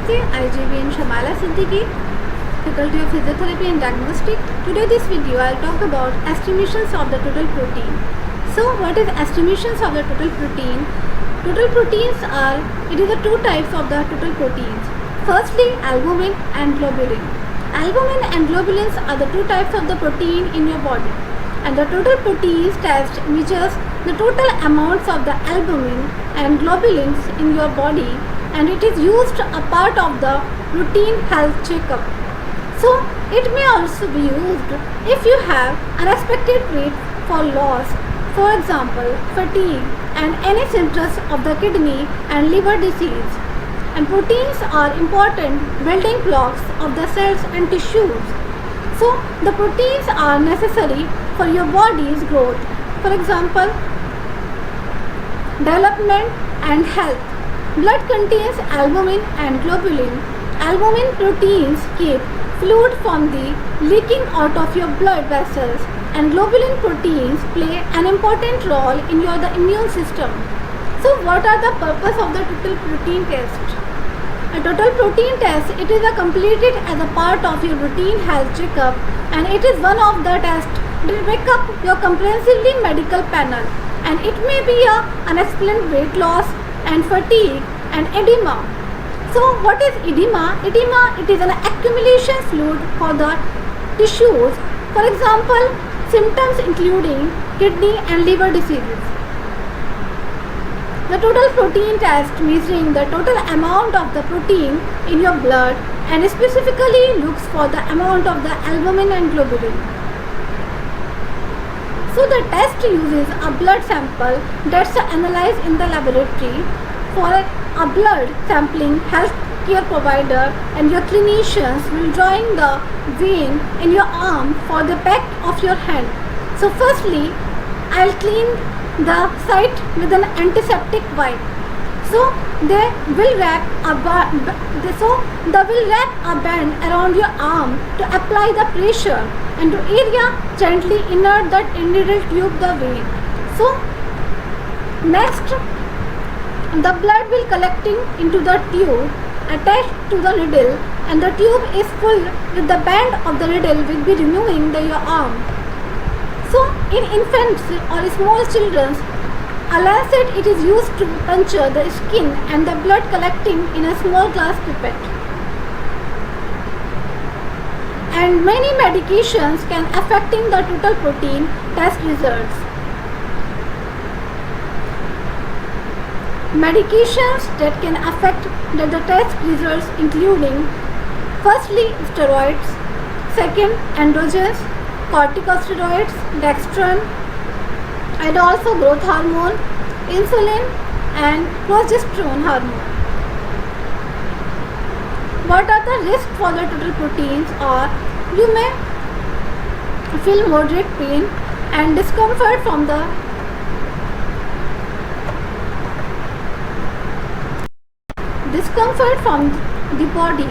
Namaste, IGVN Shamala Siddiqui, Faculty of Physiotherapy and Diagnostic. Today this video I will talk about estimations of the total protein. So what is estimations of the total protein? Total proteins are, it is the two types of the total proteins. Firstly, albumin and globulin. Albumin and globulins are the two types of the protein in your body. And the total proteins test measures the total amounts of the albumin and globulins in your body, and it is used a part of the routine health checkup. So it may also be used if you have unexpected weight for loss, for example fatigue and any symptoms of the kidney and liver disease. And proteins are important building blocks of the cells and tissues. So the proteins are necessary for your body's growth, for example development and health. Blood contains albumin and globulin. Albumin proteins keep fluid from the leaking out of your blood vessels, and globulin proteins play an important role in the immune system. So what are the purpose of the total protein test? A total protein test, it is completed as a part of your routine health checkup, and it is one of the tests that make up your comprehensively medical panel, and it may be a unexplained weight loss and fatigue and edema. So what is edema? Edema, it is an accumulation fluid for the tissues, for example symptoms including kidney and liver diseases. The total protein test measuring the total amount of the protein in your blood and specifically looks for the amount of the albumin and globulin. So the test uses a blood sample that's analyzed in the laboratory. For a blood sampling, healthcare provider and your clinicians will join the vein in your arm for the back of your hand. So firstly, I'll clean the site with an antiseptic wipe. So they will wrap a band around your arm to apply the pressure, and to area gently insert that needle tube the vein. So next, the blood will collecting into the tube attached to the needle, and the tube is full with the band of the needle will be removing your arm. So in infants or small children, a lancet it is used to puncture the skin and the blood collecting in a small glass pipette. And many medications can affecting the total protein test results. Medications that can affect the test results including firstly steroids, second androgens, corticosteroids, dextran, and also growth hormone, insulin and progesterone hormone. What are the risks for the total proteins? Or you may feel moderate pain and discomfort from the body.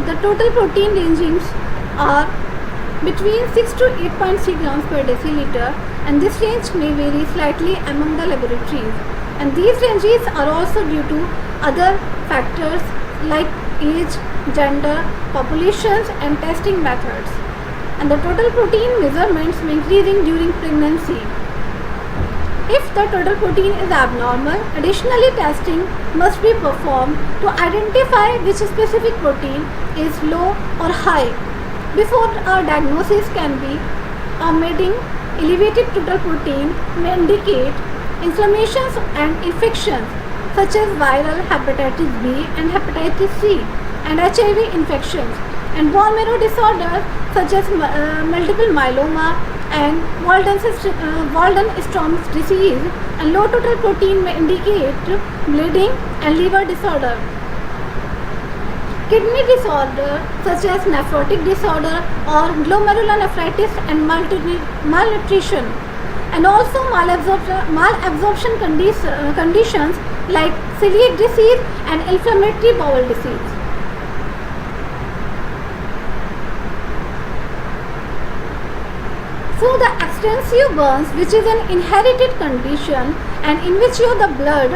The total protein rangings are between 6 to 8.3 grams per deciliter, and this range may vary slightly among the laboratories, and these ranges are also due to other factors like age, gender, populations and testing methods. And the total protein measurements may increasing during pregnancy. If the total protein is abnormal, additionally testing must be performed to identify which specific protein is low or high. Before a diagnosis can be made, elevated total protein may indicate inflammations and infections such as viral hepatitis B and hepatitis C and HIV infections, and bone marrow disorders such as multiple myeloma and Waldenstrom's disease. And low total protein may indicate bleeding and liver disorder. Kidney disorder such as nephrotic disorder or glomerulonephritis and malnutrition, and also malabsorption conditions like celiac disease and inflammatory bowel disease. So the extensive burns, which is an inherited condition and in which the blood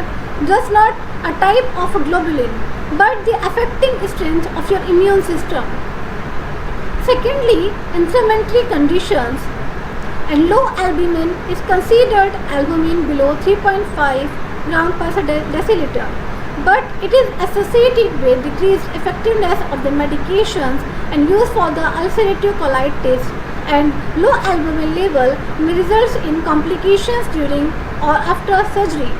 just not a type of a globulin, but the affecting strength of your immune system. Secondly, inflammatory conditions and low albumin is considered albumin below 3.5 gram per deciliter, but it is associated with decreased effectiveness of the medications and used for the ulcerative colitis, and low albumin level may result in complications during or after surgery.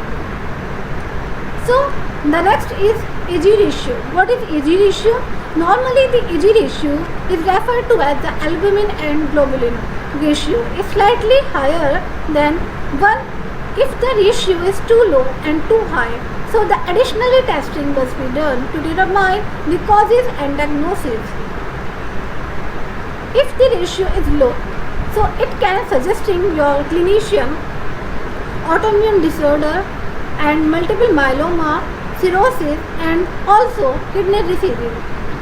So the next is AG ratio. What is AG ratio? Normally the AG ratio is referred to as the albumin and globulin ratio is slightly higher than 1 if the ratio is too low and too high. So the additionally testing must be done to determine the causes and diagnosis. If the ratio is low, so it can suggesting your clinician autoimmune disorder and multiple myeloma, cirrhosis, and also kidney diseases.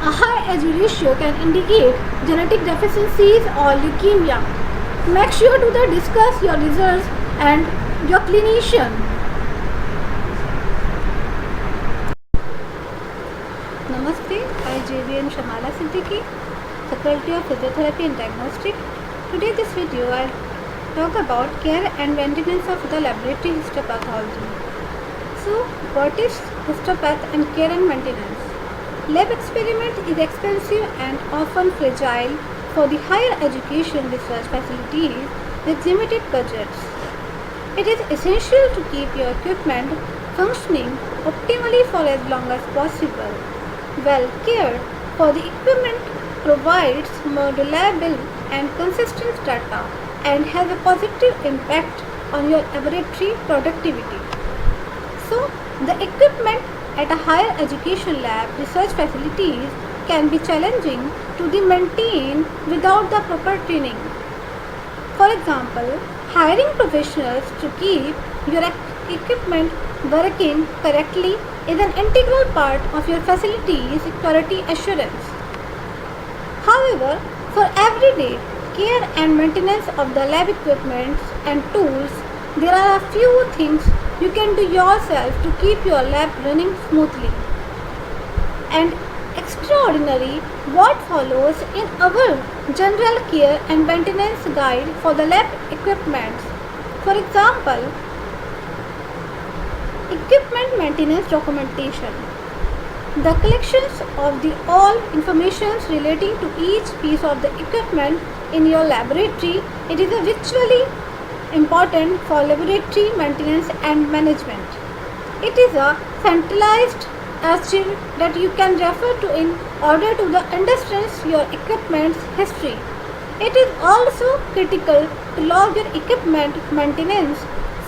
A high AG ratio can indicate genetic deficiencies or leukemia. Make sure to discuss your results and your clinician. Namaste, I JVN Shamala Siddiqui, Faculty of Physiotherapy and Diagnostic. Today this video I'll talk about care and maintenance of the laboratory histopathology. So what is histopath and care and maintenance? Lab experiment is expensive and often fragile for the higher education research facilities with limited budgets. It is essential to keep your equipment functioning optimally for as long as possible. Well cared for the equipment provides more reliable and consistent data and has a positive impact on your laboratory productivity. So, the equipment at a higher education lab research facilities can be challenging to maintain without the proper training. For example, hiring professionals to keep your equipment working correctly is an integral part of your facility's quality assurance. However, for everyday care and maintenance of the lab equipment and tools, there are a few things you can do yourself to keep your lab running smoothly. And extraordinary, what follows in our general care and maintenance guide for the lab equipment. For example, equipment maintenance documentation. The collections of the all information relating to each piece of the equipment in your laboratory, it is a virtually important for laboratory maintenance and management. It is a centralized archive that you can refer to in order to understand your equipment's history. It is also critical to log your equipment maintenance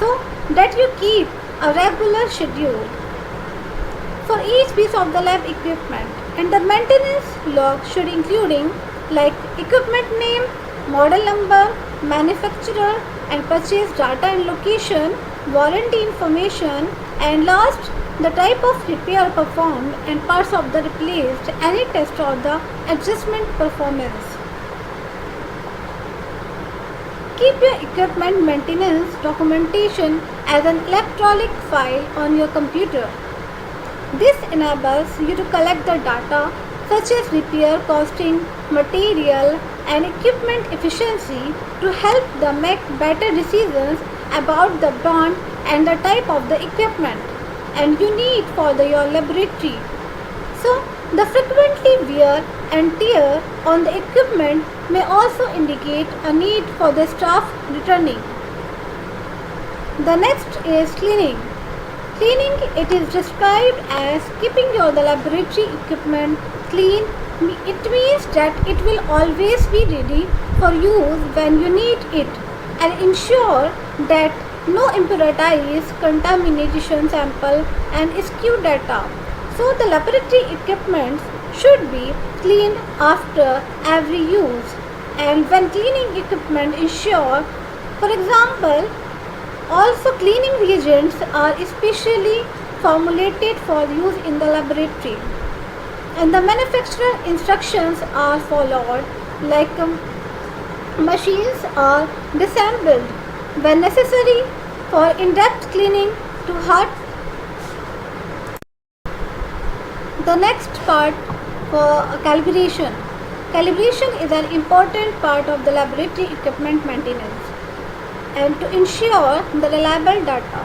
so that you keep a regular schedule for each piece of the lab equipment, and the maintenance log should including like equipment name, model number, manufacturer and purchase data and location, warranty information, and last the type of repair performed and parts of the replaced, any test or the adjustment performance. Keep your equipment maintenance documentation as an electronic file on your computer. This enables you to collect the data such as repair costing, material and equipment efficiency to help them make better decisions about the brand and the type of the equipment and you need for your laboratory. So, the frequently wear and tear on the equipment may also indicate a need for the staff returning. The next is cleaning. Cleaning, it is described as keeping your laboratory equipment clean. It means that it will always be ready for use when you need it and ensure that no impurities, contamination sample and skewed data. So the laboratory equipment should be cleaned after every use, and when cleaning equipment ensure, for example, also cleaning reagents are especially formulated for use in the laboratory and the manufacturer instructions are followed like machines are disassembled when necessary for in-depth cleaning to hurt The next part for calibration. Calibration is an important part of the laboratory equipment maintenance and to ensure the reliable data.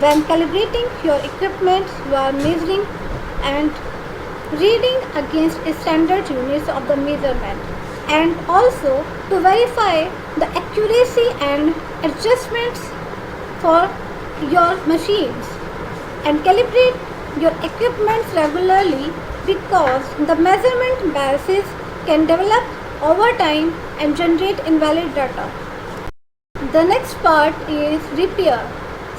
When calibrating your equipment, you are measuring and reading against standard units of the measurement, and also to verify the accuracy and adjustments for your machines, and calibrate your equipment regularly because the measurement biases can develop over time and generate invalid data. The next part is repair.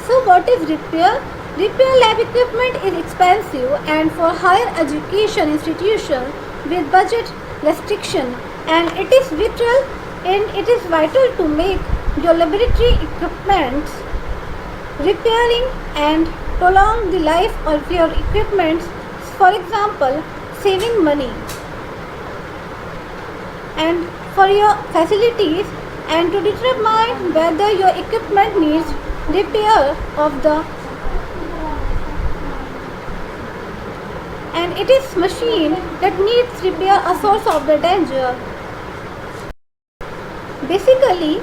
So what is repair? Repair lab equipment is expensive and for higher education institutions with budget restriction, and it is vital to make your laboratory equipment repairing and prolong the life of your equipment, for example saving money and for your facilities, and to determine whether your equipment needs repair of the and it is machine that needs repair a source of the danger. Basically,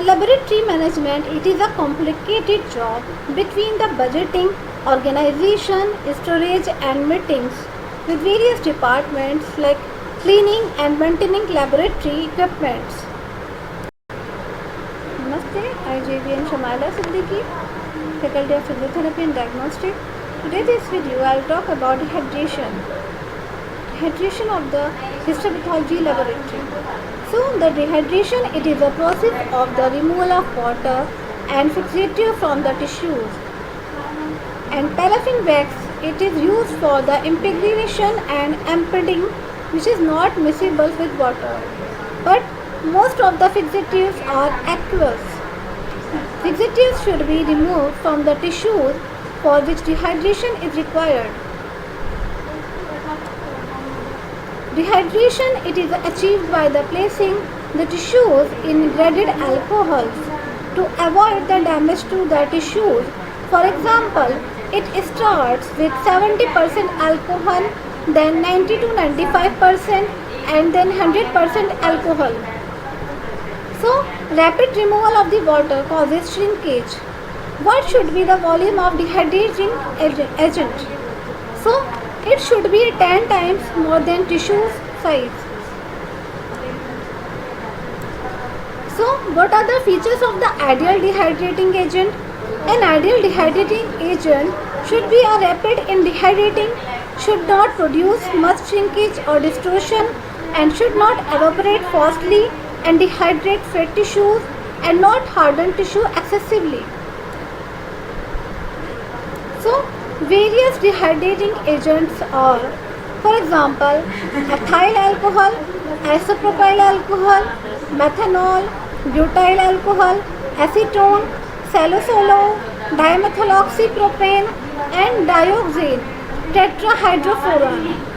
laboratory management, it is a complicated job between the budgeting, organization, storage and meetings with various departments like cleaning and maintaining laboratory equipments. Namaste, I am JVN Shamala Siddiqui, Faculty of Physiotherapy and Diagnostic. Today this video I will talk about dehydration. Dehydration of the histopathology laboratory. So the dehydration, it is a process of the removal of water and fixative from the tissues. And paraffin wax, it is used for the impregnation and embedding, which is not miscible with water. But most of the fixatives are aqueous. Fixatives should be removed from the tissues for which dehydration is required. Dehydration, it is achieved by the placing the tissues in graded alcohols to avoid the damage to the tissues. For example, it starts with 70% alcohol, then 90 to 95% and then 100% alcohol. So, rapid removal of the water causes shrinkage. What should be the volume of dehydrating agent? So, it should be 10 times more than tissue size. So, what are the features of the ideal dehydrating agent? An ideal dehydrating agent should be a rapid in dehydrating, should not produce much shrinkage or distortion, and should not evaporate fastly and dehydrate fat tissues and not harden tissue excessively. So, various dehydrating agents are, for example, ethyl alcohol, isopropyl alcohol, methanol, butyl alcohol, acetone, salosolo, dimethyloxypropane and dioxane tetrahydrofuran.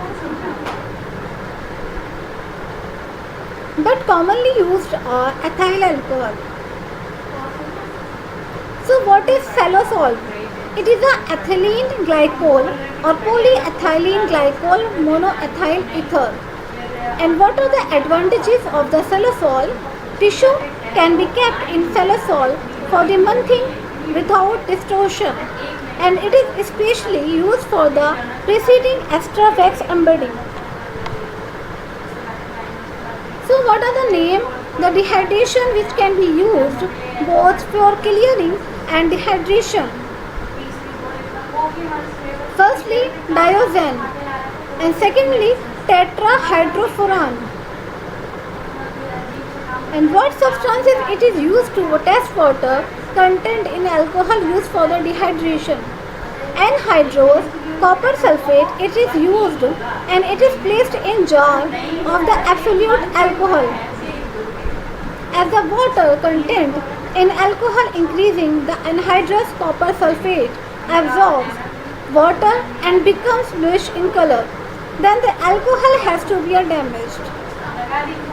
But commonly used are ethyl alcohol. So what is salosol? It is a ethylene glycol or polyethylene glycol monoethyl ether. And what are the advantages of the salosol? Tissue can be kept in salosol for the monthing without distortion, and it is especially used for the preceding extra wax embedding. So what are the names? The dehydration which can be used both for clearing and dehydration. Firstly, diazine, and secondly, tetrahydrofuran. And what substances it is used to test water content in alcohol used for the dehydration? Anhydrous copper sulfate, it is used and it is placed in jar of the absolute alcohol. As the water content in alcohol increasing, the anhydrous copper sulfate absorbs water and becomes bluish in color. Then the alcohol has to be damaged.